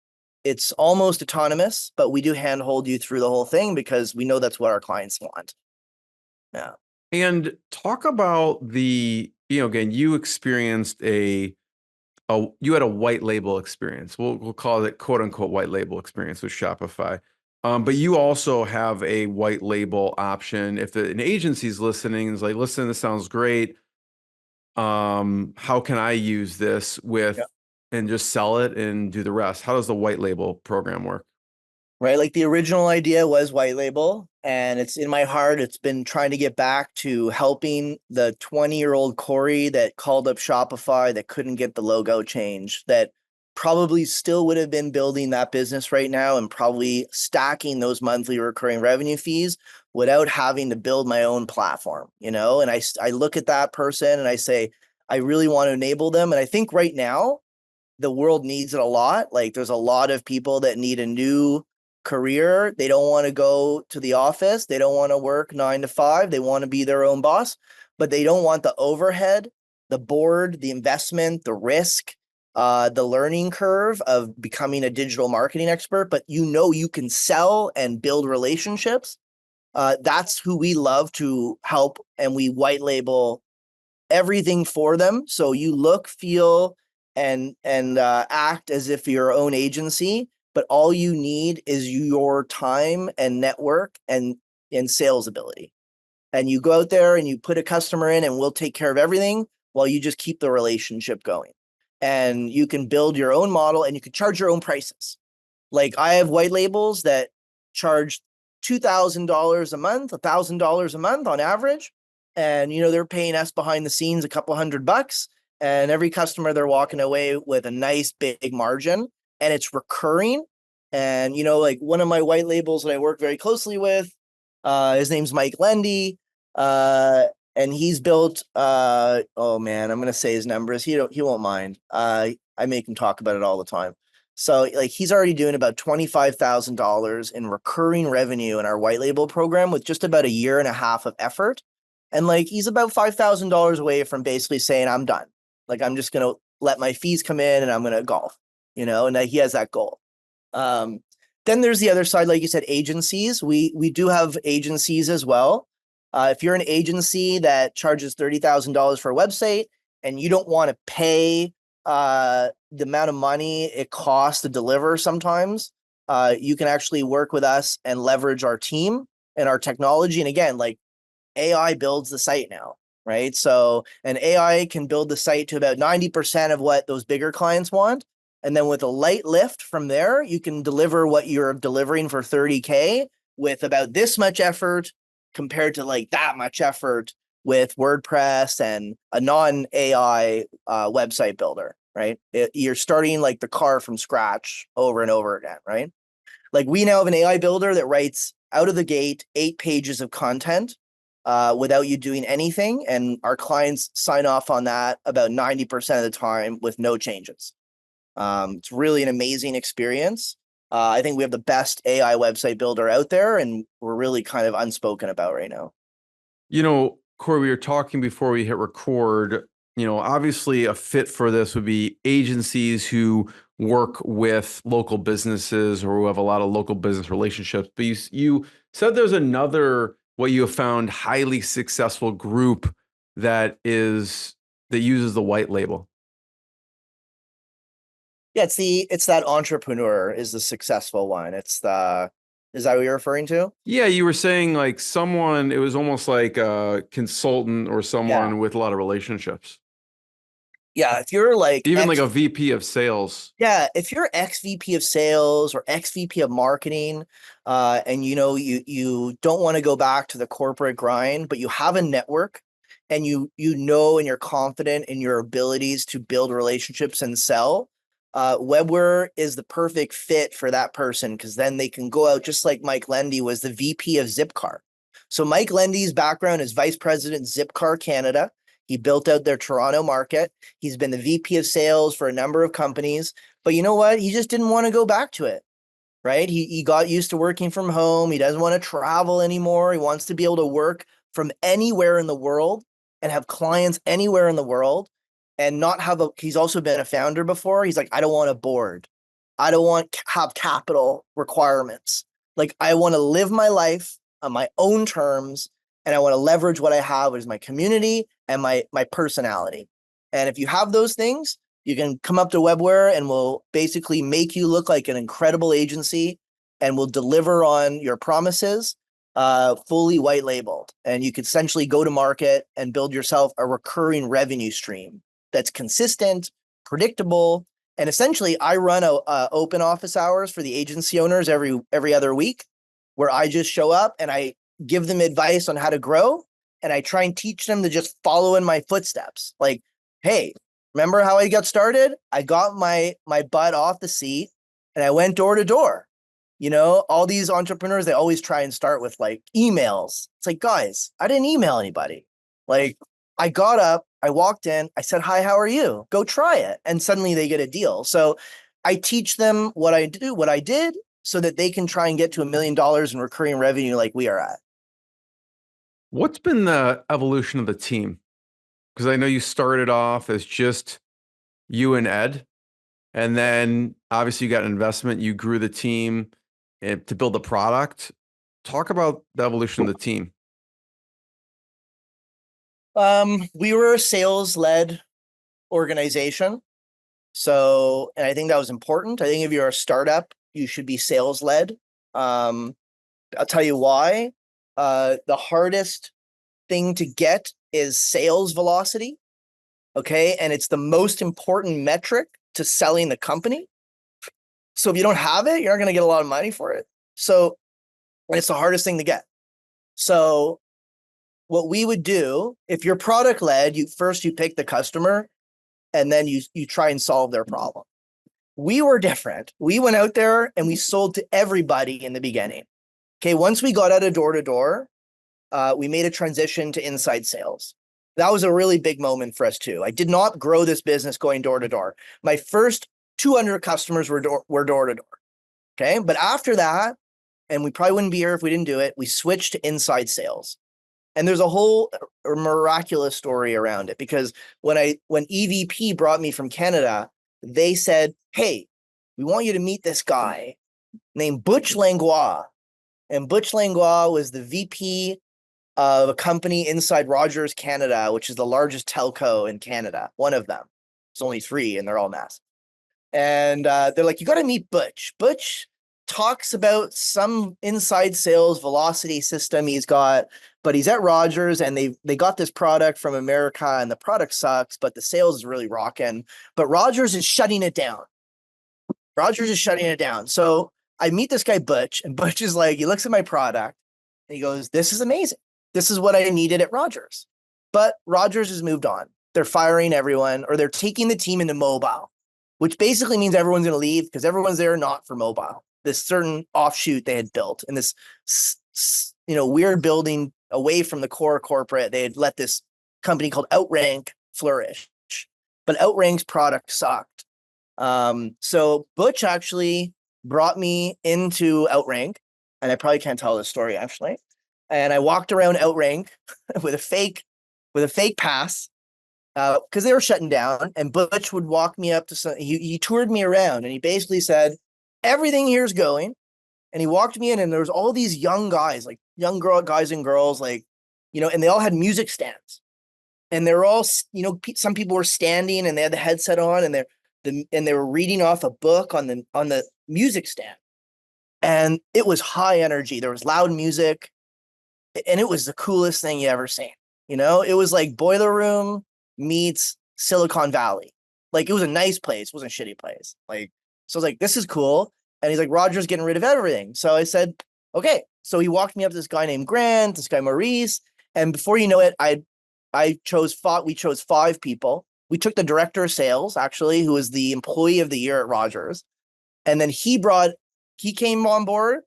It's almost autonomous, but we do handhold you through the whole thing because we know that's what our clients want. Yeah. And talk about again, you experienced you had a white label experience. We'll call it quote unquote white label experience with Shopify. But you also have a white label option. If an agency's listening and is like, listen, this sounds great. How can I use this and just sell it and do the rest? How does the white label program work? Right. Like the original idea was white label, and it's in my heart. It's been trying to get back to helping the 20-year-old Cory that called up Shopify that couldn't get the logo changed, that probably still would have been building that business right now and probably stacking those monthly recurring revenue fees without having to build my own platform, and I look at that person and I say, I really want to enable them. And I think right now the world needs it a lot. Like there's a lot of people that need a new career. They don't want to go to the office. They don't want to work 9 to 5. They want to be their own boss, but they don't want the overhead, the board, the investment, the risk, the learning curve of becoming a digital marketing expert. But you can sell and build relationships. That's who we love to help, and we white label everything for them. So you look, feel, and act as if you're your own agency, but all you need is your time and network and sales ability. And you go out there and you put a customer in and we'll take care of everything while you just keep the relationship going. And you can build your own model and you can charge your own prices. Like I have white labels that charge $2,000 a month, $1,000 a month on average. And, they're paying us behind the scenes a couple $100, and every customer they're walking away with a nice big margin, and it's recurring. And, like one of my white labels that I work very closely with, his name's Mike Lendy. And he's built, oh man, I'm going to say his numbers. He won't mind. I make him talk about it all the time. So like he's already doing about $25,000 in recurring revenue in our white label program with just about a year and a half of effort. And like he's about $5,000 away from basically saying, I'm done. Like I'm just going to let my fees come in and I'm going to golf, and he has that goal. Then there's the other side, like you said, agencies. We do have agencies as well. If you're an agency that charges $30,000 for a website and you don't want to pay the amount of money it costs to deliver sometimes, you can actually work with us and leverage our team and our technology. And again, like AI builds the site now, right? So an AI can build the site to about 90% of what those bigger clients want. And then with a light lift from there, you can deliver what you're delivering for 30K with about this much effort compared to like that much effort with WordPress and a non-AI website builder, right? You're starting like the car from scratch over and over again, right? Like we now have an AI builder that writes out of the gate 8 pages of content without you doing anything. And our clients sign off on that about 90% of the time with no changes. It's really an amazing experience. I think we have the best AI website builder out there, and we're really kind of unspoken about right now. Cory, we were talking before we hit record, obviously a fit for this would be agencies who work with local businesses or who have a lot of local business relationships. But you said there's another, what you have found, highly successful group that uses the white label. Yeah, it's that entrepreneur is the successful one. Is that what you're referring to? Yeah, you were saying like someone, it was almost like a consultant or someone with a lot of relationships. Yeah, if you're like Even like a VP of sales. Yeah, if you're ex-VP of sales or ex-VP of marketing, and you don't want to go back to the corporate grind, but you have a network and and you're confident in your abilities to build relationships and sell, Webware is the perfect fit for that person, because then they can go out, just like Mike Lendy was the VP of Zipcar. So Mike Lendy's background is Vice President Zipcar Canada. He built out their Toronto market. He's been the VP of sales for a number of companies, but you know what? He just didn't want to go back to it, right? He got used to working from home. He doesn't want to travel anymore. He wants to be able to work from anywhere in the world and have clients anywhere in the world, and not he's also been a founder before. He's like, I don't want a board. I don't want have capital requirements. Like, I want to live my life on my own terms, and I want to leverage what I have, which is my community and my personality. And if you have those things, you can come up to Webware and we'll basically make you look like an incredible agency, and we'll deliver on your promises, fully white labeled. And you could essentially go to market and build yourself a recurring revenue stream that's consistent, predictable. And essentially, I run a open office hours for the agency owners every other week, where I just show up and I give them advice on how to grow. And I try and teach them to just follow in my footsteps. Like, hey, remember how I got started? I got my butt off the seat and I went door to door. All these entrepreneurs, they always try and start with like emails. It's like, guys, I didn't email anybody. Like, I got up, I walked in, I said, hi, how are you? Go try it. And suddenly they get a deal. So I teach them what I did, so that they can try and get to $1 million in recurring revenue like we are at. What's been the evolution of the team? Because I know you started off as just you and Ed, and then obviously you got an investment, you grew the team to build the product. Talk about the evolution of the team. We were a sales-led organization. And I think that was important. I think if you're a startup, you should be sales-led. I'll tell you why. The hardest thing to get is sales velocity. Okay. And it's the most important metric to selling the company. So if you don't have it, you're not going to get a lot of money for it. So it's the hardest thing to get. So what we would do, if you're product led, you pick the customer and then you try and solve their problem. We were different. We went out there and we sold to everybody in the beginning. Okay. Once we got out of door to door, we made a transition to inside sales. That was a really big moment for us too. I did not grow this business going door to door. My first 200 customers were door to door. Okay. But after that, and we probably wouldn't be here if we didn't do it, we switched to inside sales. And there's a whole miraculous story around it, because when EVP brought me from Canada, they said, hey, we want you to meet this guy named Butch Langlois. And Butch Langlois was the VP of a company inside Rogers Canada, which is the largest telco in Canada. One of them. There's only 3 and they're all massive. And they're like, you got to meet Butch. Butch talks about some inside sales velocity system he's got, but he's at Rogers and they got this product from America and the product sucks, but the sales is really rocking. But Rogers is shutting it down. So I meet this guy, Butch, and Butch is like, he looks at my product and he goes, this is amazing. This is what I needed at Rogers. But Rogers has moved on. They're firing everyone, or they're taking the team into mobile, which basically means everyone's going to leave because everyone's there not for mobile. This certain offshoot they had built in this, weird building away from the core corporate. They had let this company called Outrank flourish, but Outrank's product sucked. So Butch actually brought me into Outrank, and I probably can't tell this story actually. And I walked around Outrank with a fake pass. because they were shutting down. And Butch would walk me up to some. He toured me around, and he basically said, "Everything here's going." And he walked me in, and there was all these young guys, like guys and girls, like, and they all had music stands, and they're all, some people were standing, and they had the headset on, and they were reading off a book on the music stand, and it was high energy. There was loud music, and it was the coolest thing you ever seen. It was like Boiler Room meets Silicon Valley. Like, it was a nice place, it wasn't a shitty place. Like, so I was like, this is cool. And he's like, Roger's getting rid of everything. So I said, okay. So he walked me up to this guy named Grant, this guy Maurice, and before you know it, we chose 5 people. We took the director of sales, actually, who was the employee of the year at Rogers, and then he came on board,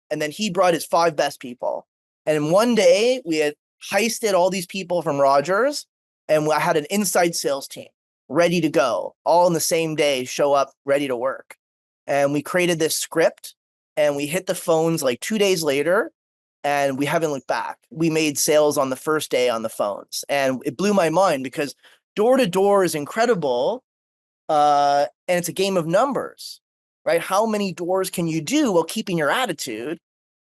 and then he brought his 5 best people. And in one day, we had heisted all these people from Rogers, and I had an inside sales team ready to go, all in the same day, show up ready to work. And we created this script, and we hit the phones like 2 days later, and we haven't looked back. We made sales on the first day on the phones, and it blew my mind because door to door is incredible, and it's a game of numbers, right? How many doors can you do while keeping your attitude?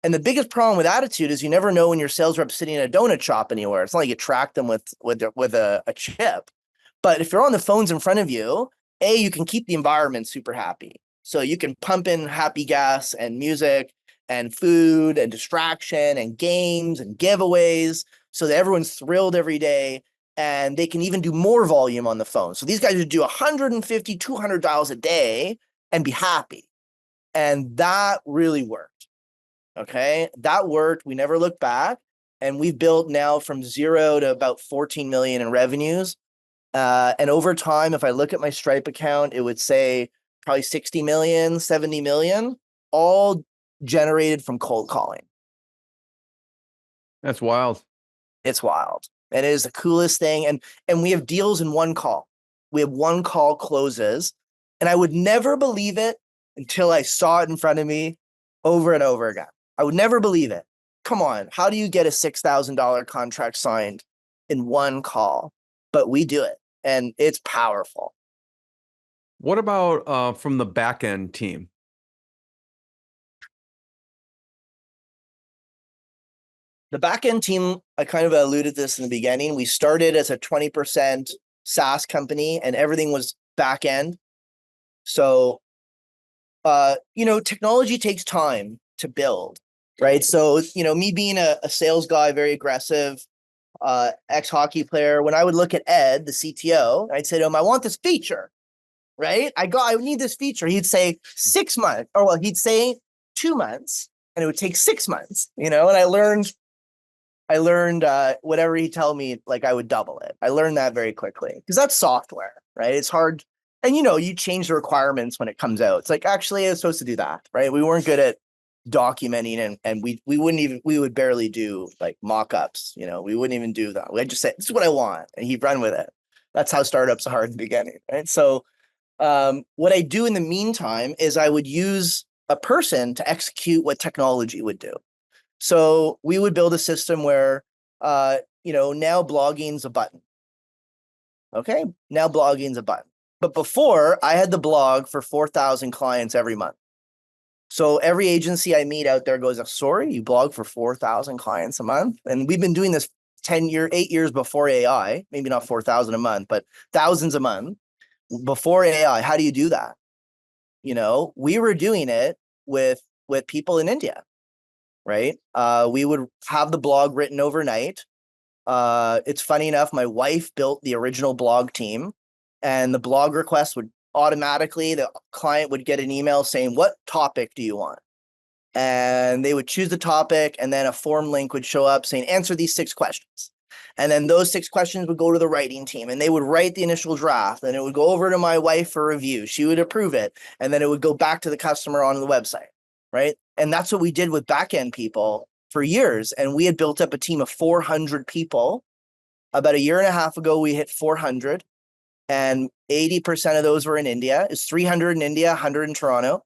And the biggest problem with attitude is you never know when your sales rep's sitting in a donut shop anywhere. It's not like you track them with a chip. But if you're on the phones in front of you, you can keep the environment super happy. So you can pump in happy gas and music and food and distraction and games and giveaways so that everyone's thrilled every day, and they can even do more volume on the phone. So these guys would do 150, 200 dials a day and be happy. And that really worked. Okay, that worked. We never looked back, and we've built now from 0 to about 14 million in revenues. And over time, if I look at my Stripe account, it would say probably 60 million, 70 million, all generated from cold calling. That's wild. It's wild. It is the coolest thing. And we have deals in one call. We have one call closes, and I would never believe it until I saw it in front of me over and over again. I would never believe it. Come on, how do you get a $6,000 contract signed in one call? But we do it, and it's powerful. What about from the back end team? The back end team, I kind of alluded to this in the beginning. We started as a 20% SaaS company, and everything was back end. So, technology takes time to build, right? So, me being a sales guy, very aggressive, ex-hockey player, when I would look at Ed, the CTO, I'd say to him, I want this feature, right? I need this feature. He'd say 6 months, or he'd say 2 months, and it would take 6 months, and I learned whatever he tell me, like, I would double it. I learned that very quickly because that's software, right? It's hard. And, you change the requirements when it comes out. It's like, actually, I was supposed to do that, right? We weren't good at documenting, and we would barely do like mock-ups. We wouldn't even do that. We'd just say, this is what I want, and he'd run with it. That's how startups are in the beginning, right? So what I do in the meantime is I would use a person to execute what technology would do. So we would build a system where, now blogging's a button. Okay, now blogging's a button. But before, I had the blog for 4,000 clients every month. So every agency I meet out there goes, sorry, you blog for 4,000 clients a month? And we've been doing this 8 years before AI, maybe not 4,000 a month, but thousands a month before AI. How do you do that? We were doing it with people in India, right? We would have the blog written overnight. It's funny enough, my wife built the original blog team, and the blog request would automatically, the client would get an email saying, what topic do you want? And they would choose the topic, and then a form link would show up saying, answer these 6 questions. And then those 6 questions would go to the writing team, and they would write the initial draft, and it would go over to my wife for review. She would approve it, and then it would go back to the customer on the website, right? And that's what we did with back-end people for years. And we had built up a team of 400 people. About a year and a half ago, we hit 400, and 80% of those were in India. It's 300 in India, 100 in Toronto.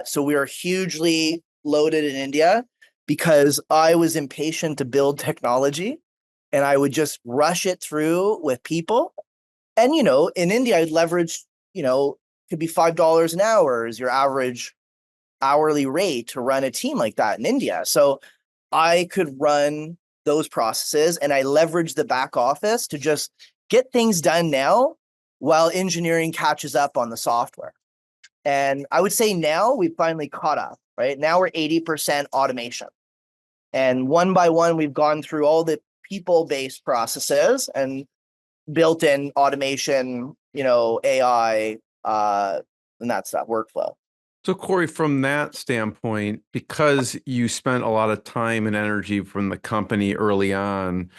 So we are hugely loaded in India because I was impatient to build technology. and I would just rush it through with people. And, in India, I'd leverage, could be $5 an hour is your average hourly rate to run a team like that in India. So I could run those processes, and I leverage the back office to just get things done now while engineering catches up on the software. And I would say now we've finally caught up, right? Now we're 80% automation. And one by one, we've gone through all the people-based processes and built in automation, AI, and that stuff, workflow. So, Cory, from that standpoint, because you spent a lot of time and energy from the company early on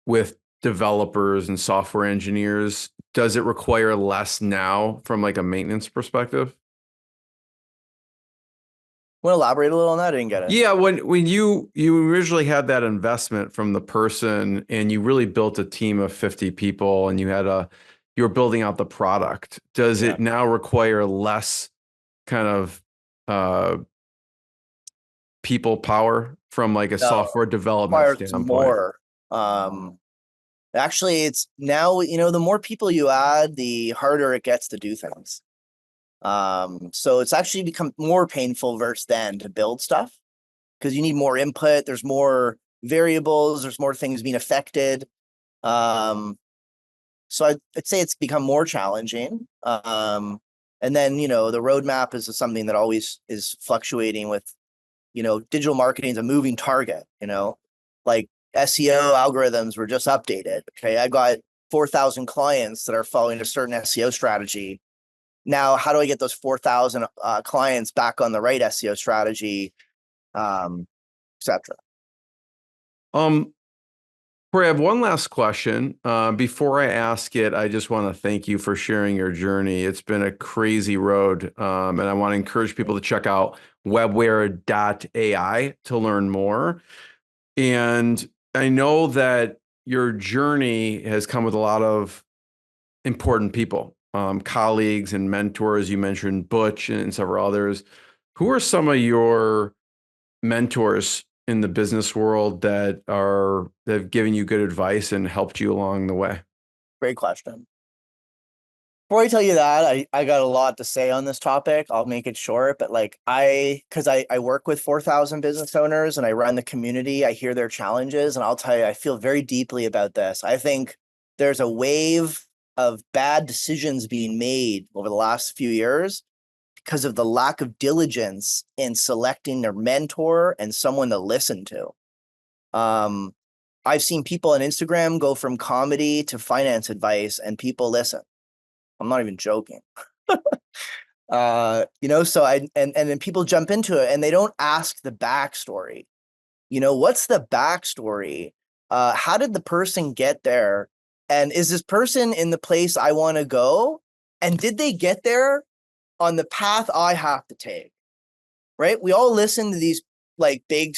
with developers and software engineers, does it require less now from like a maintenance perspective? Want to elaborate a little on that? I didn't get it. Yeah, when you originally had that investment from the person and you really built a team of 50 people and you were building out the product, does it now require less kind of people power from like a software development standpoint? More. Actually, it's now, the more people you add, the harder it gets to do things. So it's actually become more painful versus then to build stuff because you need more input. There's more variables. There's more things being affected. So I'd say it's become more challenging. And then, the roadmap is something that always is fluctuating with, digital marketing is a moving target, like SEO algorithms were just updated. Okay. I got 4,000 clients that are following a certain SEO strategy. Now, how do I get those 4,000 clients back on the right SEO strategy, et cetera? Corey, I have one last question. Before I ask it, I just want to thank you for sharing your journey. It's been a crazy road, and I want to encourage people to check out webware.ai to learn more. And I know that your journey has come with a lot of important people, colleagues and mentors. You mentioned Butch and several others. Who are some of your mentors in the business world that have given you good advice and helped you along the way? Great question. Before I tell you that, I got a lot to say on this topic. I'll make it short, but because I work with 4,000 business owners and I run the community, I hear their challenges, and I'll tell you, I feel very deeply about this. I think there's a wave of bad decisions being made over the last few years because of the lack of diligence in selecting their mentor and someone to listen to. I've seen people on Instagram go from comedy to finance advice and people listen. I'm not even joking. So and then people jump into it and they don't ask the backstory. What's the backstory? How did the person get there? And is this person in the place I want to go? And did they get there on the path I have to take? Right? We all listen to these big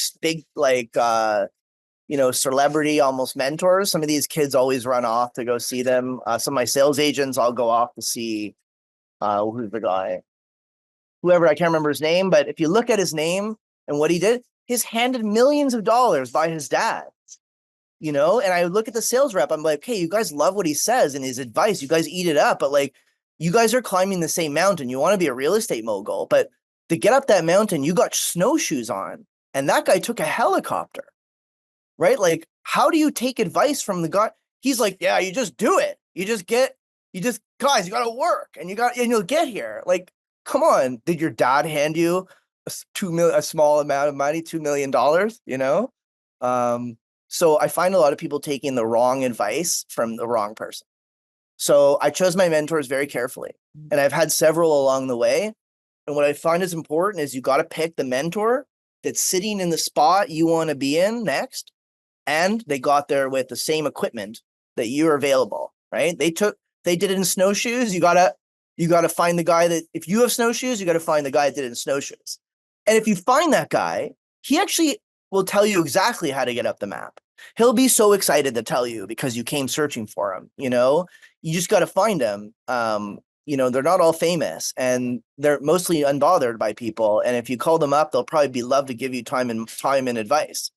celebrity almost mentors. Some of these kids always run off to go see them. Some of my sales agents, I'll go off to see who's the guy? Whoever, I can't remember his name, but if you look at his name and what he did, he's handed millions of dollars by his dad. And I look at the sales rep, I'm like, hey, you guys love what he says and his advice. You guys eat it up, but you guys are climbing the same mountain. You want to be a real estate mogul, but to get up that mountain, you got snowshoes on, and that guy took a helicopter. Right? How do you take advice from the guy? He's like, yeah, you just do it. Guys, you got to work and you'll get here. Come on. Did your dad hand you a small amount of money, $2 million, So I find a lot of people taking the wrong advice from the wrong person. So I chose my mentors very carefully, and I've had several along the way. And what I find is important is you got to pick the mentor that's sitting in the spot you want to be in next. And they got there with the same equipment that you're available, right? They did it in snowshoes. You gotta find the guy that, if you have snowshoes, you gotta find the guy that did it in snowshoes. And if you find that guy, he actually will tell you exactly how to get up the map. He'll be so excited to tell you because you came searching for him. You just got to find him. They're not all famous and they're mostly unbothered by people. And if you call them up, they'll probably love to give you time and advice.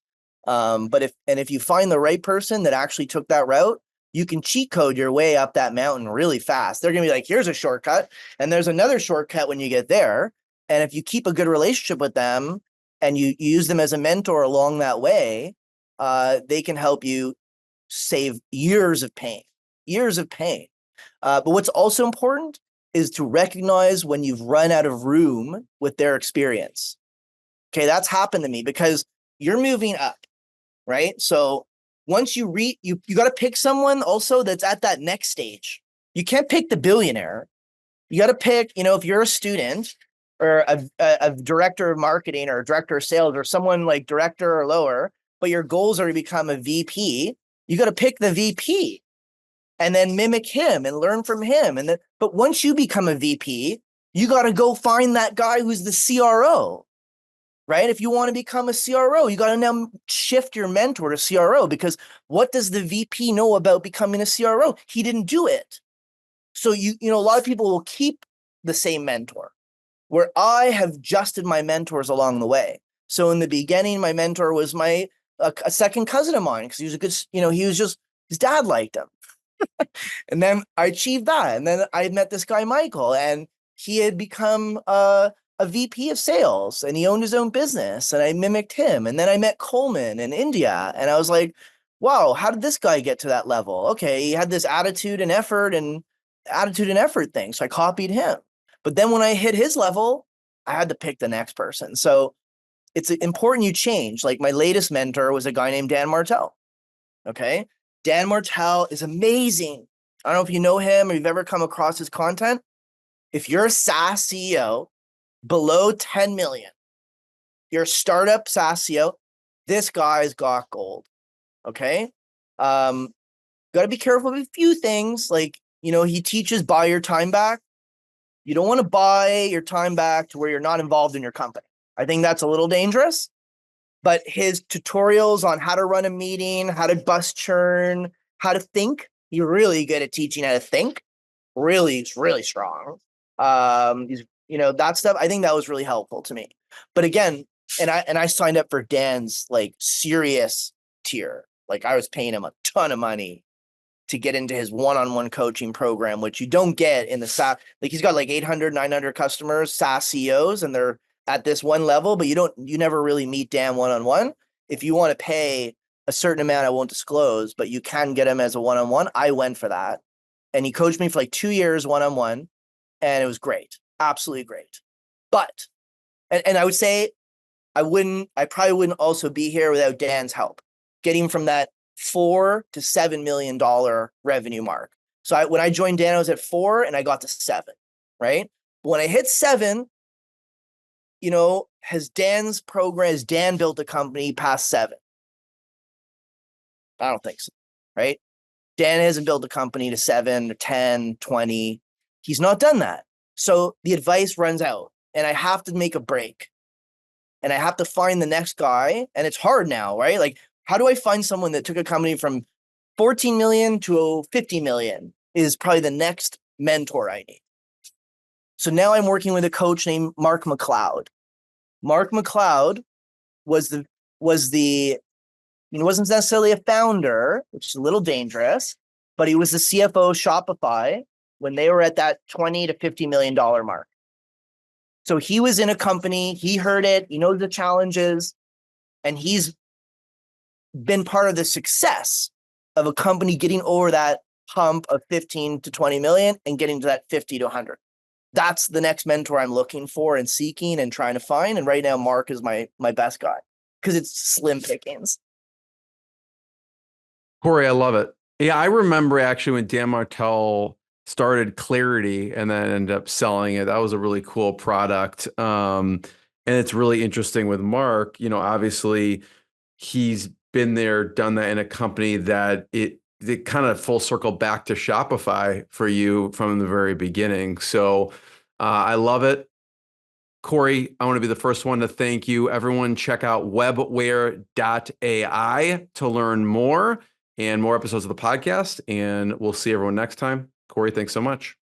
But if you find the right person that actually took that route, you can cheat code your way up that mountain really fast. They're going to be like, here's a shortcut. And there's another shortcut when you get there. And if you keep a good relationship with them and you use them as a mentor along that way, they can help you save years of pain. But what's also important is to recognize when you've run out of room with their experience. Okay, that's happened to me because you're moving up, right? So once you got to pick someone also that's at that next stage. You can't pick the billionaire. You got to pick, if you're a student or a director of marketing or a director of sales or someone like director or lower, but your goals are to become a VP, you got to pick the VP and then mimic him and learn from him. But once you become a VP, you got to go find that guy who's the CRO. Right? If you want to become a CRO, you got to now shift your mentor to CRO, because what does the VP know about becoming a CRO? He didn't do it. So a lot of people will keep the same mentor, where I have adjusted my mentors along the way. So in the beginning, my mentor was a second cousin of mine because he was a good, his dad liked him. And then I achieved that. And then I met this guy, Michael, and he had become a VP of sales and he owned his own business and I mimicked him. And then I met Coleman in India and I was like, wow, how did this guy get to that level? Okay, he had this attitude and effort thing. So I copied him. But then when I hit his level, I had to pick the next person. So it's important you change. Like my latest mentor was a guy named Dan Martell. Okay. Dan Martell is amazing. I don't know if you know him or you've ever come across his content. If you're a SaaS CEO, below 10 million, your startup SaaS CEO, this guy's got gold. Okay. Got to be careful with a few things. Like, he teaches buy your time back. You don't want to buy your time back to where you're not involved in your company. I think that's a little dangerous, but his tutorials on how to run a meeting, how to bust churn, how to think, he's really good at teaching how to think. Really, really strong. That stuff, I think that was really helpful to me. But again, and I signed up for Dan's like serious tier. Like I was paying him a ton of money to get into his one-on-one coaching program, which you don't get in the SaaS. Like he's got like 800, 900 customers, SaaS CEOs, and they're at this one level, but you never really meet Dan one-on-one. If you want to pay a certain amount, I won't disclose, but you can get him as a one-on-one. I went for that. And he coached me for like 2 years one-on-one, and it was great. Absolutely great. But, and I would say I probably wouldn't also be here without Dan's help, getting from that $4 to $7 million revenue mark. So when I joined Dan, I was at 4 and I got to 7, right? But when I hit 7, has Dan built a company past 7? I don't think so, right? Dan hasn't built a company to 7 or 10, 20. He's not done that. So the advice runs out and I have to make a break and I have to find the next guy. And it's hard now, right? Like, how do I find someone that took a company from 14 million to 50 million is probably the next mentor I need. So now I'm working with a coach named Mark McLeod. Mark McLeod wasn't necessarily a founder, which is a little dangerous, but he was the CFO of Shopify when they were at that $20 to $50 million mark. So he was in a company, he heard it, he knows the challenges, and he's been part of the success of a company getting over that hump of 15 to 20 million and getting to that 50 to 100. That's the next mentor I'm looking for and seeking and trying to find. And right now, Mark is my best guy because it's slim pickings. Cory, I love it. Yeah, I remember actually when Dan Martell started Clarity and then ended up selling it. That was a really cool product. And it's really interesting with Mark, obviously he's been there, done that in a company that it kind of full circle back to Shopify for you from the very beginning. So I love it. Cory, I want to be the first one to thank you. Everyone check out webware.ai to learn more and more episodes of the podcast. And we'll see everyone next time. Cory, thanks so much.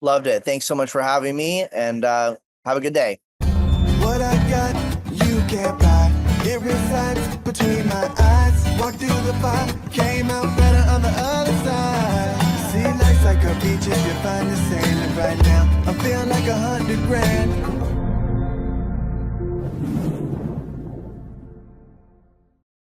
Loved it. Thanks so much for having me and have a good day. What I got, you can't buy. It resides between my eyes. Walked through the fire, came out better on the other side. See, life's like a beach if you find the sand. And right now, I'm feeling like 100 grand.